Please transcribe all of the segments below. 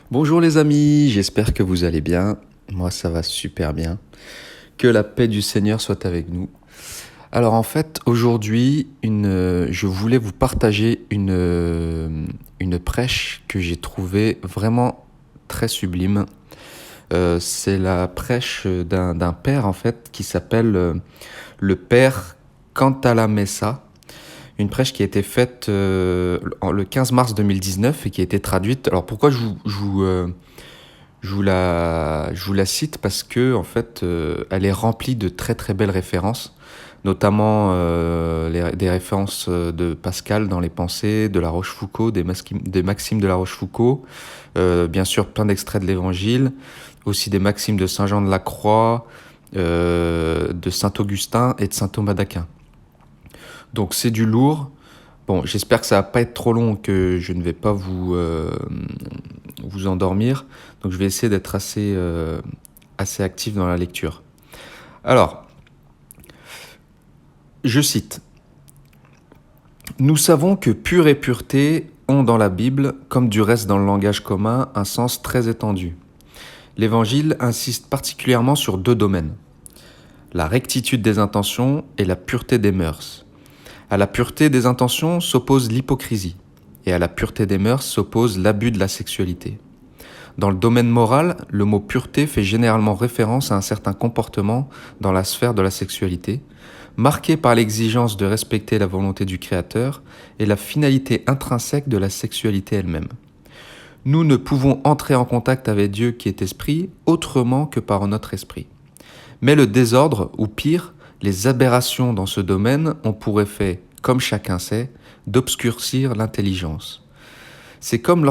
Bonjour les amis, j'espère que vous allez bien. Moi ça va super bien. Que la paix du Seigneur soit avec nous. Alors en fait aujourd'hui je voulais vous partager une prêche que j'ai trouvée vraiment très sublime. C'est la prêche d'un père en fait qui s'appelle le père Cantalamessa. Une prêche qui a été faite le 15 mars 2019 et qui a été traduite. Alors pourquoi je vous la cite parce que en fait, elle est remplie de très très belles références, notamment des références de Pascal dans les Pensées, de La Rochefoucauld, des Maximes de La Rochefoucauld, bien sûr plein d'extraits de l'Évangile, aussi des Maximes de Saint Jean de la Croix, de Saint Augustin et de Saint Thomas d'Aquin. Donc c'est du lourd. Bon, j'espère que ça va pas être trop long, que je ne vais pas vous endormir. Donc je vais essayer d'être assez actif dans la lecture. Alors, je cite. Nous savons que pur et pureté ont dans la Bible, comme du reste dans le langage commun, un sens très étendu. L'Évangile insiste particulièrement sur deux domaines, la rectitude des intentions et la pureté des mœurs. À la pureté des intentions s'oppose l'hypocrisie, et à la pureté des mœurs s'oppose l'abus de la sexualité. Dans le domaine moral, le mot pureté fait généralement référence à un certain comportement dans la sphère de la sexualité, marqué par l'exigence de respecter la volonté du Créateur et la finalité intrinsèque de la sexualité elle-même. Nous ne pouvons entrer en contact avec Dieu qui est esprit autrement que par notre esprit. Mais le désordre, ou pire, les aberrations dans ce domaine ont pour effet, comme chacun sait, d'obscurcir l'intelligence. C'est comme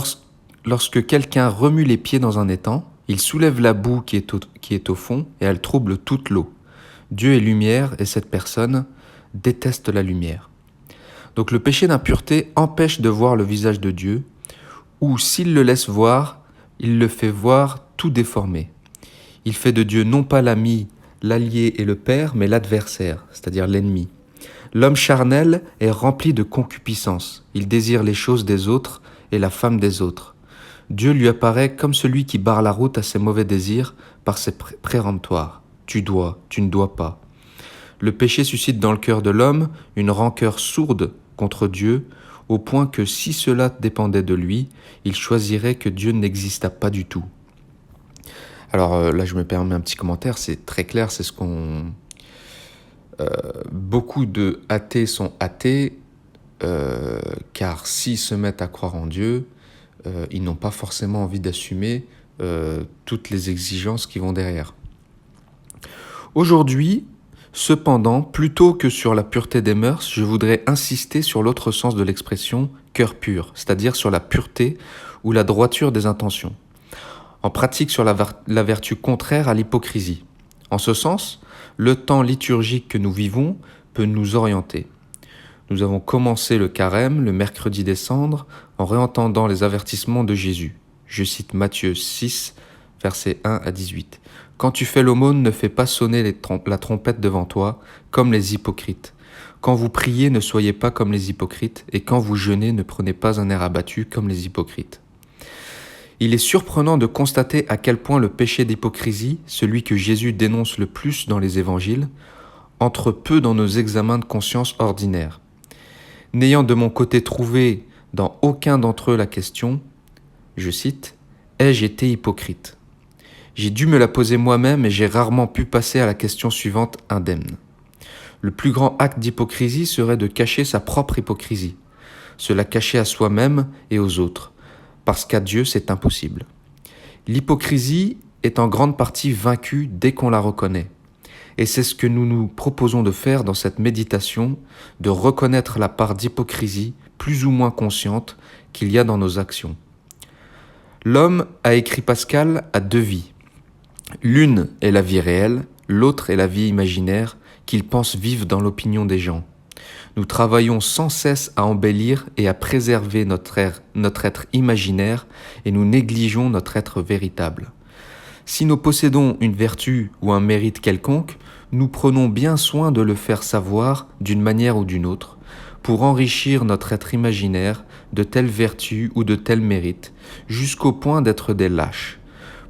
lorsque quelqu'un remue les pieds dans un étang, il soulève la boue qui est au fond et elle trouble toute l'eau. Dieu est lumière et cette personne déteste la lumière. Donc le péché d'impureté empêche de voir le visage de Dieu, ou s'il le laisse voir, il le fait voir tout déformé. Il fait de Dieu non pas l'ami, l'allié et le père, mais l'adversaire, c'est-à-dire l'ennemi. L'homme charnel est rempli de concupiscence. Il désire les choses des autres et la femme des autres. Dieu lui apparaît comme celui qui barre la route à ses mauvais désirs par ses péremptoires. Tu dois, tu ne dois pas. Le péché suscite dans le cœur de l'homme une rancœur sourde contre Dieu, au point que si cela dépendait de lui, il choisirait que Dieu n'existât pas du tout. Alors là, je me permets un petit commentaire, c'est très clair, c'est ce qu'on... beaucoup de athées sont athées, car s'ils se mettent à croire en Dieu, ils n'ont pas forcément envie d'assumer toutes les exigences qui vont derrière. Aujourd'hui, cependant, plutôt que sur la pureté des mœurs, je voudrais insister sur l'autre sens de l'expression « cœur pur », c'est-à-dire sur la pureté ou la droiture des intentions. En pratique sur la vertu contraire à l'hypocrisie. En ce sens, le temps liturgique que nous vivons peut nous orienter. Nous avons commencé le carême le mercredi des cendres en réentendant les avertissements de Jésus. Je cite Matthieu 6, versets 1 à 18. « Quand tu fais l'aumône, ne fais pas sonner la trompette devant toi, comme les hypocrites. Quand vous priez, ne soyez pas comme les hypocrites, et quand vous jeûnez, ne prenez pas un air abattu comme les hypocrites. » Il est surprenant de constater à quel point le péché d'hypocrisie, celui que Jésus dénonce le plus dans les évangiles, entre peu dans nos examens de conscience ordinaires. N'ayant de mon côté trouvé dans aucun d'entre eux la question, je cite, « Ai-je été hypocrite ?» J'ai dû me la poser moi-même et j'ai rarement pu passer à la question suivante indemne. Le plus grand acte d'hypocrisie serait de cacher sa propre hypocrisie, se la cacher à soi-même et aux autres, parce qu'à Dieu c'est impossible. L'hypocrisie est en grande partie vaincue dès qu'on la reconnaît. Et c'est ce que nous nous proposons de faire dans cette méditation, de reconnaître la part d'hypocrisie plus ou moins consciente qu'il y a dans nos actions. L'homme, a écrit Pascal, a deux vies. L'une est la vie réelle, l'autre est la vie imaginaire qu'il pense vivre dans l'opinion des gens. Nous travaillons sans cesse à embellir et à préserver notre être imaginaire et nous négligeons notre être véritable. Si nous possédons une vertu ou un mérite quelconque, nous prenons bien soin de le faire savoir d'une manière ou d'une autre, pour enrichir notre être imaginaire de telles vertus ou de tels mérites, jusqu'au point d'être des lâches,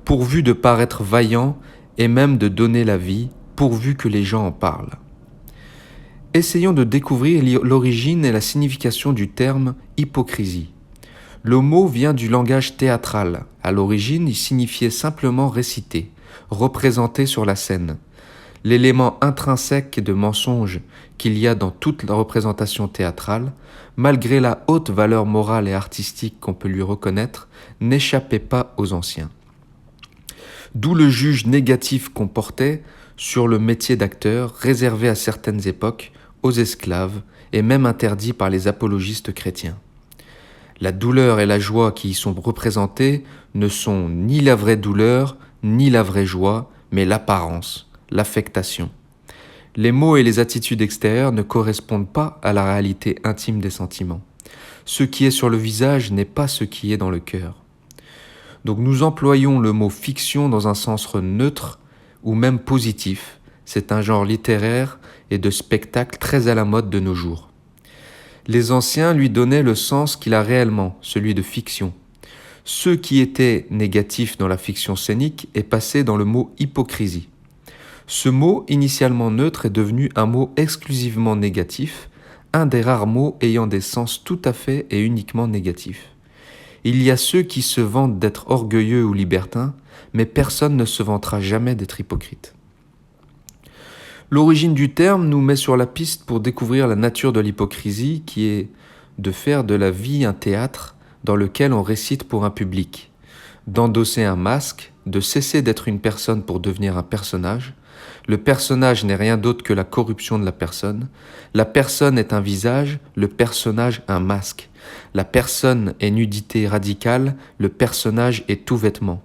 pourvu de paraître vaillants et même de donner la vie, pourvu que les gens en parlent. Essayons de découvrir l'origine et la signification du terme hypocrisie. Le mot vient du langage théâtral. À l'origine, il signifiait simplement réciter, représenter sur la scène. L'élément intrinsèque de mensonge qu'il y a dans toute la représentation théâtrale, malgré la haute valeur morale et artistique qu'on peut lui reconnaître, n'échappait pas aux anciens. D'où le juge négatif qu'on portait sur le métier d'acteur, réservé à certaines époques aux esclaves et même interdit par les apologistes chrétiens. La douleur et la joie qui y sont représentées ne sont ni la vraie douleur, ni la vraie joie, mais l'apparence, l'affectation. Les mots et les attitudes extérieures ne correspondent pas à la réalité intime des sentiments. Ce qui est sur le visage n'est pas ce qui est dans le cœur. Donc nous employons le mot fiction dans un sens neutre ou même positif. C'est un genre littéraire et de spectacle très à la mode de nos jours. Les anciens lui donnaient le sens qu'il a réellement, celui de fiction. Ce qui était négatif dans la fiction scénique est passé dans le mot hypocrisie. Ce mot, initialement neutre, est devenu un mot exclusivement négatif, un des rares mots ayant des sens tout à fait et uniquement négatifs. Il y a ceux qui se vantent d'être orgueilleux ou libertins, mais personne ne se vantera jamais d'être hypocrite. L'origine du terme nous met sur la piste pour découvrir la nature de l'hypocrisie, qui est de faire de la vie un théâtre dans lequel on récite pour un public, d'endosser un masque, de cesser d'être une personne pour devenir un personnage. Le personnage n'est rien d'autre que la corruption de la personne est un visage, le personnage un masque. La personne est nudité radicale, le personnage est tout vêtement.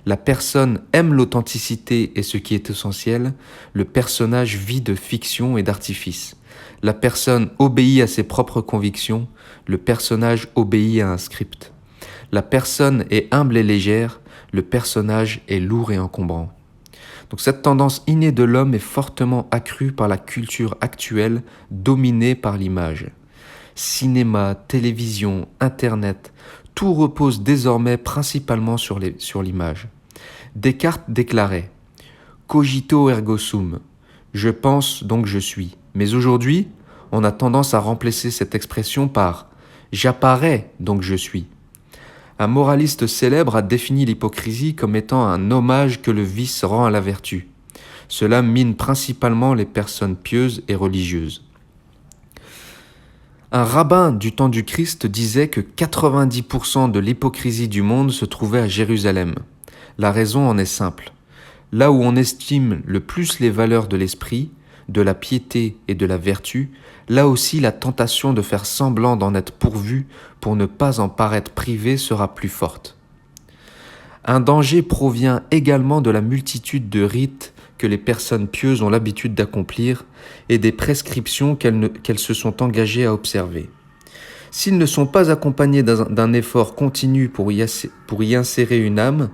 La personne aime l'authenticité et ce qui est essentiel, le personnage vit de fiction et d'artifice. La personne obéit à ses propres convictions, le personnage obéit à un script. La personne est humble et légère, le personnage est lourd et encombrant. Donc cette tendance innée de l'homme est fortement accrue par la culture actuelle dominée par l'image. Cinéma, télévision, Internet, tout repose désormais principalement sur l'image. Descartes déclarait « Cogito ergo sum », je pense donc je suis. Mais aujourd'hui, on a tendance à remplacer cette expression par « j'apparais donc je suis ». Un moraliste célèbre a défini l'hypocrisie comme étant un hommage que le vice rend à la vertu. Cela mine principalement les personnes pieuses et religieuses. Un rabbin du temps du Christ disait que 90% de l'hypocrisie du monde se trouvait à Jérusalem. La raison en est simple. Là où on estime le plus les valeurs de l'esprit, de la piété et de la vertu, là aussi la tentation de faire semblant d'en être pourvu pour ne pas en paraître privé sera plus forte. Un danger provient également de la multitude de rites que les personnes pieuses ont l'habitude d'accomplir et des prescriptions qu'elles se sont engagées à observer. S'ils ne sont pas accompagnés d'un effort continu pour y insérer une âme,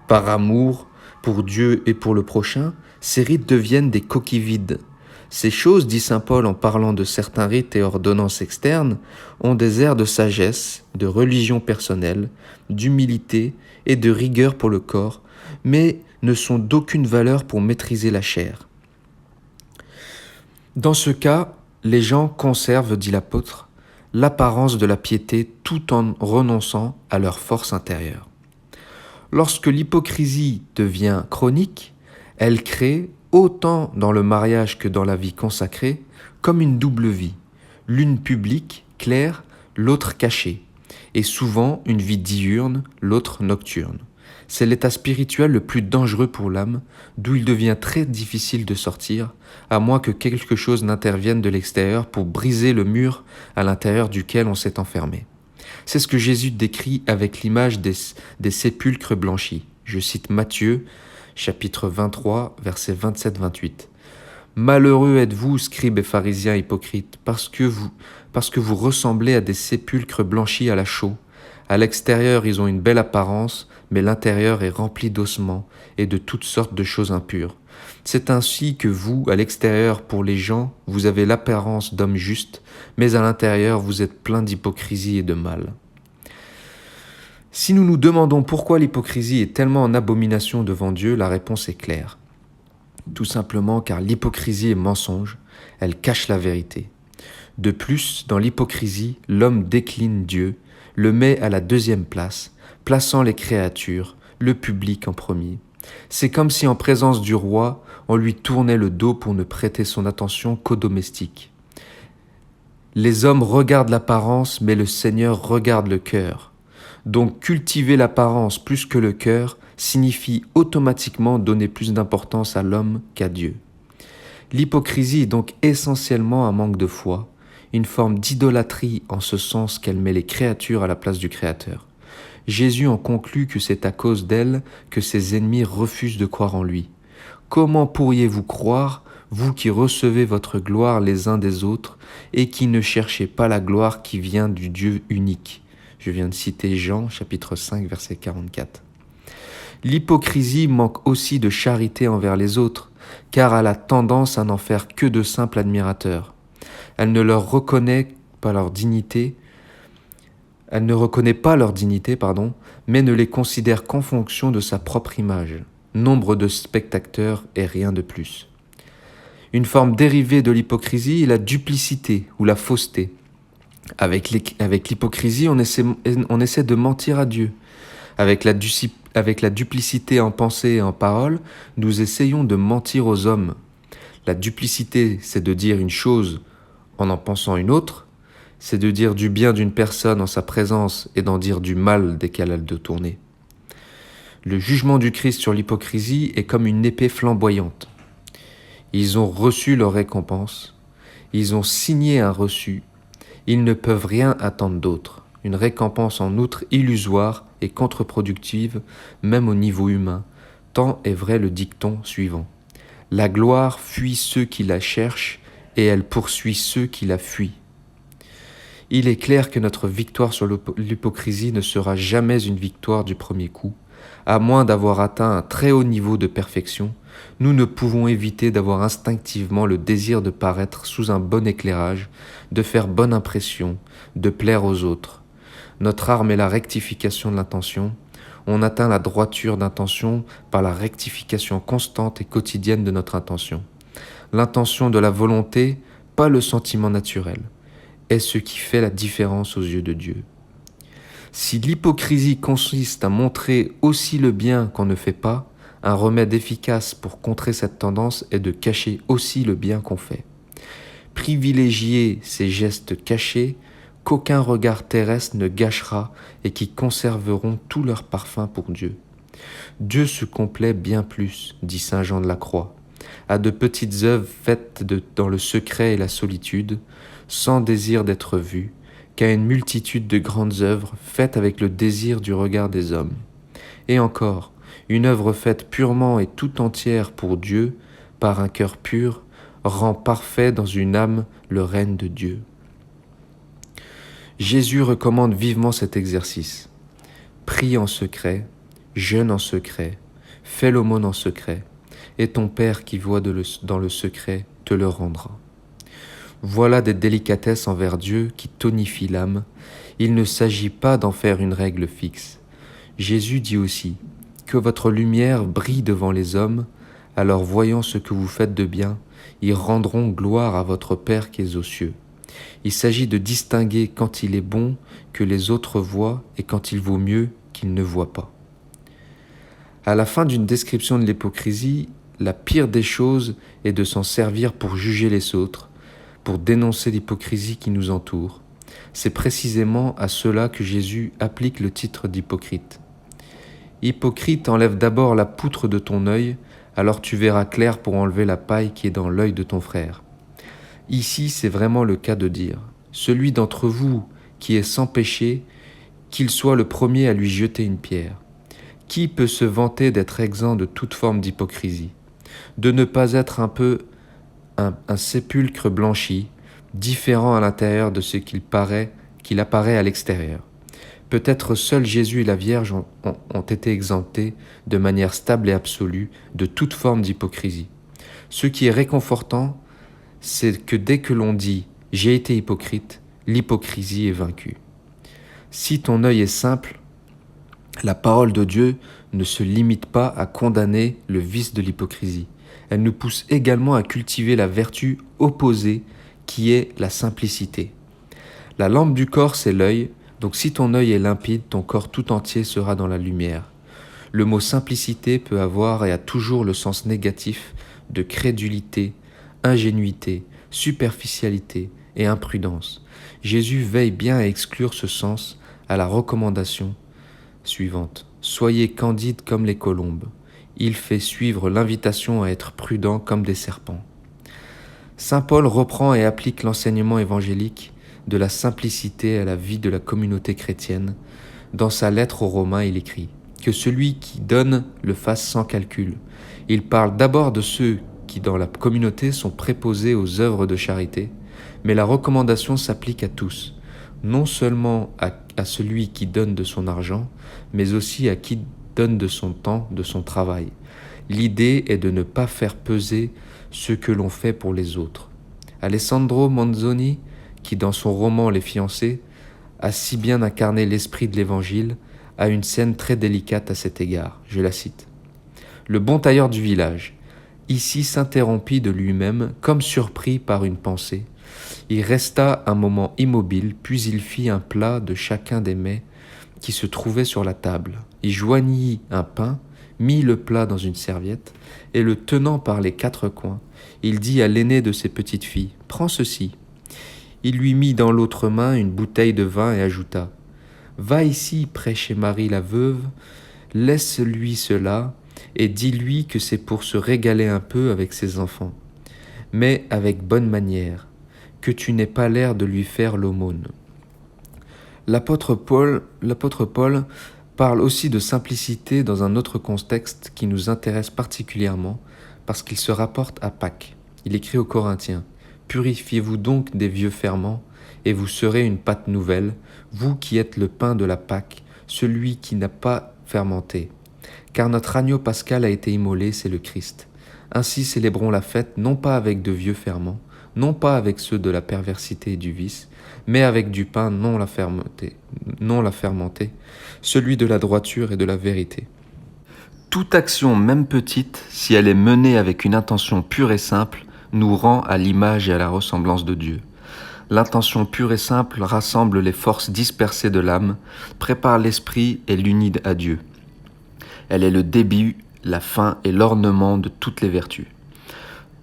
par amour, pour Dieu et pour le prochain, ces rites deviennent des coquilles vides. Ces choses, dit saint Paul en parlant de certains rites et ordonnances externes, ont des airs de sagesse, de religion personnelle, d'humilité et de rigueur pour le corps, mais ne sont d'aucune valeur pour maîtriser la chair. Dans ce cas, les gens conservent, dit l'apôtre, l'apparence de la piété tout en renonçant à leur force intérieure. Lorsque l'hypocrisie devient chronique, elle crée, autant dans le mariage que dans la vie consacrée, comme une double vie, l'une publique, claire, l'autre cachée, et souvent une vie diurne, l'autre nocturne. C'est l'état spirituel le plus dangereux pour l'âme, d'où il devient très difficile de sortir, à moins que quelque chose n'intervienne de l'extérieur pour briser le mur à l'intérieur duquel on s'est enfermé. C'est ce que Jésus décrit avec l'image des sépulcres blanchis. Je cite Matthieu, chapitre 23, versets 27-28. « Malheureux êtes-vous, scribes et pharisiens hypocrites, parce que vous ressemblez à des sépulcres blanchis à la chaux. À l'extérieur, ils ont une belle apparence, mais l'intérieur est rempli d'ossements et de toutes sortes de choses impures. C'est ainsi que vous, à l'extérieur, pour les gens, vous avez l'apparence d'hommes justes, mais à l'intérieur, vous êtes plein d'hypocrisie et de mal. » Si nous nous demandons pourquoi l'hypocrisie est tellement en abomination devant Dieu, la réponse est claire. Tout simplement car l'hypocrisie est mensonge, elle cache la vérité. De plus, dans l'hypocrisie, l'homme décline Dieu, le met à la deuxième place, plaçant les créatures, le public en premier. C'est comme si en présence du roi, on lui tournait le dos pour ne prêter son attention qu'aux domestiques. Les hommes regardent l'apparence, mais le Seigneur regarde le cœur. Donc cultiver l'apparence plus que le cœur signifie automatiquement donner plus d'importance à l'homme qu'à Dieu. L'hypocrisie est donc essentiellement un manque de foi, une forme d'idolâtrie en ce sens qu'elle met les créatures à la place du Créateur. Jésus en conclut que c'est à cause d'elle que ses ennemis refusent de croire en lui. Comment pourriez-vous croire, vous qui recevez votre gloire les uns des autres et qui ne cherchez pas la gloire qui vient du Dieu unique ? Je viens de citer Jean, chapitre 5, verset 44. L'hypocrisie manque aussi de charité envers les autres, car elle a tendance à n'en faire que de simples admirateurs. Elle ne reconnaît pas leur dignité, mais ne les considère qu'en fonction de sa propre image. Nombre de spectateurs et rien de plus. Une forme dérivée de l'hypocrisie est la duplicité ou la fausseté. Avec l'hypocrisie, on essaie de mentir à Dieu. Avec la duplicité en pensée et en parole, nous essayons de mentir aux hommes. La duplicité, c'est de dire une chose en pensant une autre, c'est de dire du bien d'une personne en sa présence et d'en dire du mal dès qu'elle a le dos tourné. Le jugement du Christ sur l'hypocrisie est comme une épée flamboyante. Ils ont reçu leur récompense, ils ont signé un reçu, ils ne peuvent rien attendre d'autre. Une récompense en outre illusoire et contre-productive, même au niveau humain, tant est vrai le dicton suivant. La gloire fuit ceux qui la cherchent et elle poursuit ceux qui la fuient. Il est clair que notre victoire sur l'hypocrisie ne sera jamais une victoire du premier coup. À moins d'avoir atteint un très haut niveau de perfection, nous ne pouvons éviter d'avoir instinctivement le désir de paraître sous un bon éclairage, de faire bonne impression, de plaire aux autres. Notre arme est la rectification de l'intention. On atteint la droiture d'intention par la rectification constante et quotidienne de notre intention. L'intention de la volonté, pas le sentiment naturel, est ce qui fait la différence aux yeux de Dieu. Si l'hypocrisie consiste à montrer aussi le bien qu'on ne fait pas, un remède efficace pour contrer cette tendance est de cacher aussi le bien qu'on fait. Privilégier ces gestes cachés qu'aucun regard terrestre ne gâchera et qui conserveront tout leur parfum pour Dieu. Dieu se complaît bien plus, dit saint Jean de la Croix, à de petites œuvres faites dans le secret et la solitude, sans désir d'être vues, qu'à une multitude de grandes œuvres faites avec le désir du regard des hommes. Et encore, une œuvre faite purement et tout entière pour Dieu, par un cœur pur, rend parfait dans une âme le règne de Dieu. Jésus recommande vivement cet exercice. Prie en secret, jeûne en secret, fais l'aumône en secret, et ton Père qui voit dans le secret te le rendra. Voilà des délicatesses envers Dieu qui tonifient l'âme. Il ne s'agit pas d'en faire une règle fixe. Jésus dit aussi « Que votre lumière brille devant les hommes, alors voyant ce que vous faites de bien, ils rendront gloire à votre Père qui est aux cieux. » Il s'agit de distinguer quand il est bon que les autres voient et quand il vaut mieux qu'ils ne voient pas. À la fin d'une description de l'hypocrisie, la pire des choses est de s'en servir pour juger les autres, pour dénoncer l'hypocrisie qui nous entoure. C'est précisément à cela que Jésus applique le titre d'hypocrite. Hypocrite, enlève d'abord la poutre de ton œil, alors tu verras clair pour enlever la paille qui est dans l'œil de ton frère. Ici, c'est vraiment le cas de dire « Celui d'entre vous qui est sans péché, qu'il soit le premier à lui jeter une pierre. » Qui peut se vanter d'être exempt de toute forme d'hypocrisie, de ne pas être un sépulcre blanchi, différent à l'intérieur de ce qu'il apparaît à l'extérieur? Peut-être seuls Jésus et la Vierge ont été exemptés de manière stable et absolue de toute forme d'hypocrisie. Ce qui est réconfortant, c'est que dès que l'on dit « j'ai été hypocrite », l'hypocrisie est vaincue. Si ton œil est simple, la parole de Dieu ne se limite pas à condamner le vice de l'hypocrisie. Elle nous pousse également à cultiver la vertu opposée qui est la simplicité. La lampe du corps, c'est l'œil, donc si ton œil est limpide, ton corps tout entier sera dans la lumière. Le mot simplicité peut avoir et a toujours le sens négatif de crédulité, ingénuité, superficialité et imprudence. Jésus veille bien à exclure ce sens à la recommandation suivante. Soyez candides comme les colombes. Il fait suivre l'invitation à être prudent comme des serpents. Saint Paul reprend et applique l'enseignement évangélique de la simplicité à la vie de la communauté chrétienne. Dans sa lettre aux Romains, il écrit « Que celui qui donne le fasse sans calcul ». Il parle d'abord de ceux qui, dans la communauté, sont préposés aux œuvres de charité, mais la recommandation s'applique à tous, non seulement à celui qui donne de son argent, mais aussi à qui donne de son temps, de son travail. L'idée est de ne pas faire peser ce que l'on fait pour les autres. Alessandro Manzoni, qui dans son roman Les fiancés a si bien incarné l'esprit de l'Évangile, a une scène très délicate à cet égard. Je la cite. Le bon tailleur du village, ici s'interrompit de lui-même, comme surpris par une pensée. Il resta un moment immobile, puis il fit un plat de chacun des mets qui se trouvaient sur la table. Il joignit un pain, mit le plat dans une serviette, et le tenant par les 4 coins, il dit à l'aînée de ses petites filles « Prends ceci ». Il lui mit dans l'autre main une bouteille de vin et ajouta « Va ici près chez Marie la veuve, laisse-lui cela, et dis-lui que c'est pour se régaler un peu avec ses enfants, mais avec bonne manière, que tu n'aies pas l'air de lui faire l'aumône. » L'apôtre Paul parle aussi de simplicité dans un autre contexte qui nous intéresse particulièrement parce qu'il se rapporte à Pâques. Il écrit aux Corinthiens « Purifiez-vous donc des vieux ferments, et vous serez une pâte nouvelle, vous qui êtes le pain de la Pâque, celui qui n'a pas fermenté. Car notre agneau pascal a été immolé, c'est le Christ. Ainsi célébrons la fête non pas avec de vieux ferments, non pas avec ceux de la perversité et du vice, mais avec du pain non la fermenté, celui de la droiture et de la vérité. » Toute action, même petite, si elle est menée avec une intention pure et simple, nous rend à l'image et à la ressemblance de Dieu. L'intention pure et simple rassemble les forces dispersées de l'âme, prépare l'esprit et l'unit à Dieu. Elle est le début, la fin et l'ornement de toutes les vertus.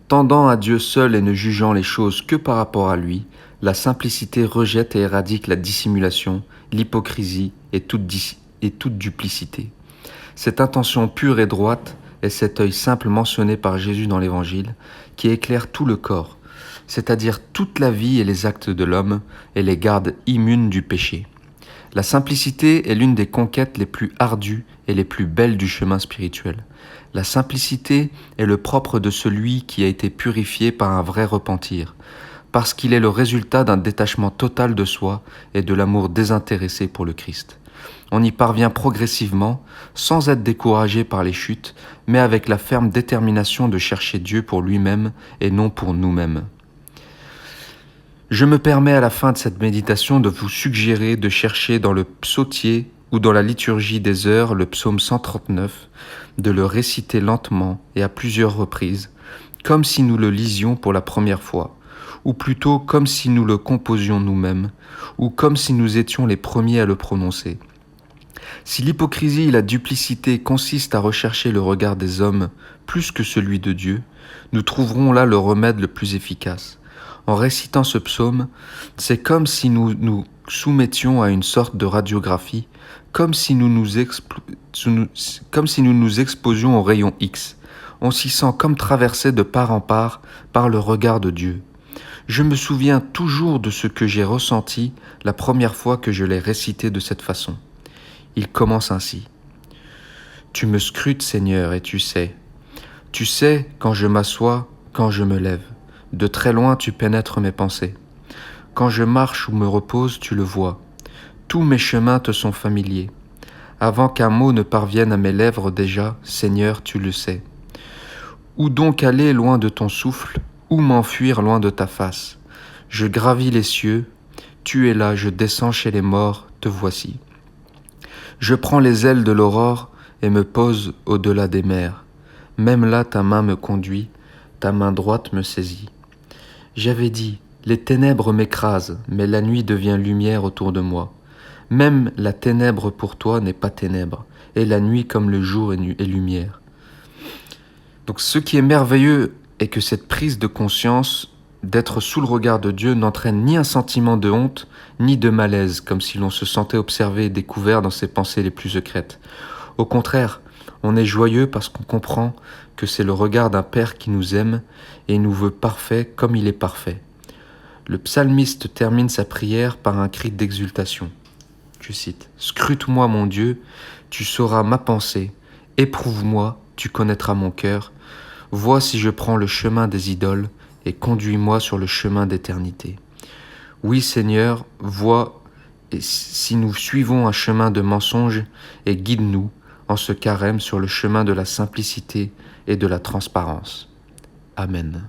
Tendant à Dieu seul et ne jugeant les choses que par rapport à lui, la simplicité rejette et éradique la dissimulation, l'hypocrisie et toute duplicité. Cette intention pure et droite est cet œil simple mentionné par Jésus dans l'Évangile, qui éclaire tout le corps, c'est-à-dire toute la vie et les actes de l'homme, et les garde immunes du péché. La simplicité est l'une des conquêtes les plus ardues et les plus belles du chemin spirituel. La simplicité est le propre de celui qui a été purifié par un vrai repentir, parce qu'il est le résultat d'un détachement total de soi et de l'amour désintéressé pour le Christ. On y parvient progressivement, sans être découragé par les chutes, mais avec la ferme détermination de chercher Dieu pour lui-même et non pour nous-mêmes. Je me permets à la fin de cette méditation de vous suggérer de chercher dans le psautier ou dans la liturgie des heures le psaume 139, de le réciter lentement et à plusieurs reprises, comme si nous le lisions pour la première fois, ou plutôt comme si nous le composions nous-mêmes, ou comme si nous étions les premiers à le prononcer. Si l'hypocrisie et la duplicité consistent à rechercher le regard des hommes plus que celui de Dieu, nous trouverons là le remède le plus efficace. En récitant ce psaume, c'est comme si nous nous soumettions à une sorte de radiographie, comme si nous nous exposions au rayon X. On s'y sent comme traversé de part en part par le regard de Dieu. Je me souviens toujours de ce que j'ai ressenti la première fois que je l'ai récité de cette façon. Il commence ainsi. « Tu me scrutes, Seigneur, et tu sais. Tu sais quand je m'assois, quand je me lève. De très loin, tu pénètres mes pensées. Quand je marche ou me repose, tu le vois. Tous mes chemins te sont familiers. Avant qu'un mot ne parvienne à mes lèvres déjà, Seigneur, tu le sais. Où donc aller loin de ton souffle? Où m'enfuir loin de ta face? Je gravis les cieux, tu es là, je descends chez les morts, te voici. Je prends les ailes de l'aurore et me pose au-delà des mers. Même là ta main me conduit, ta main droite me saisit. J'avais dit, les ténèbres m'écrasent, mais la nuit devient lumière autour de moi. Même la ténèbre pour toi n'est pas ténèbre, et la nuit comme le jour est lumière. Donc ce qui est merveilleux est que cette prise de conscience d'être sous le regard de Dieu n'entraîne ni un sentiment de honte, ni de malaise, comme si l'on se sentait observé et découvert dans ses pensées les plus secrètes. Au contraire, on est joyeux parce qu'on comprend que c'est le regard d'un Père qui nous aime et nous veut parfait comme il est parfait. Le psalmiste termine sa prière par un cri d'exultation. Je cite, « Scrute-moi mon Dieu, tu sauras ma pensée, éprouve-moi, tu connaîtras mon cœur, vois si je prends le chemin des idoles et conduis-moi sur le chemin d'éternité. Oui Seigneur, vois et si nous suivons un chemin de mensonge et guide-nous en ce carême sur le chemin de la simplicité et de la transparence. Amen. »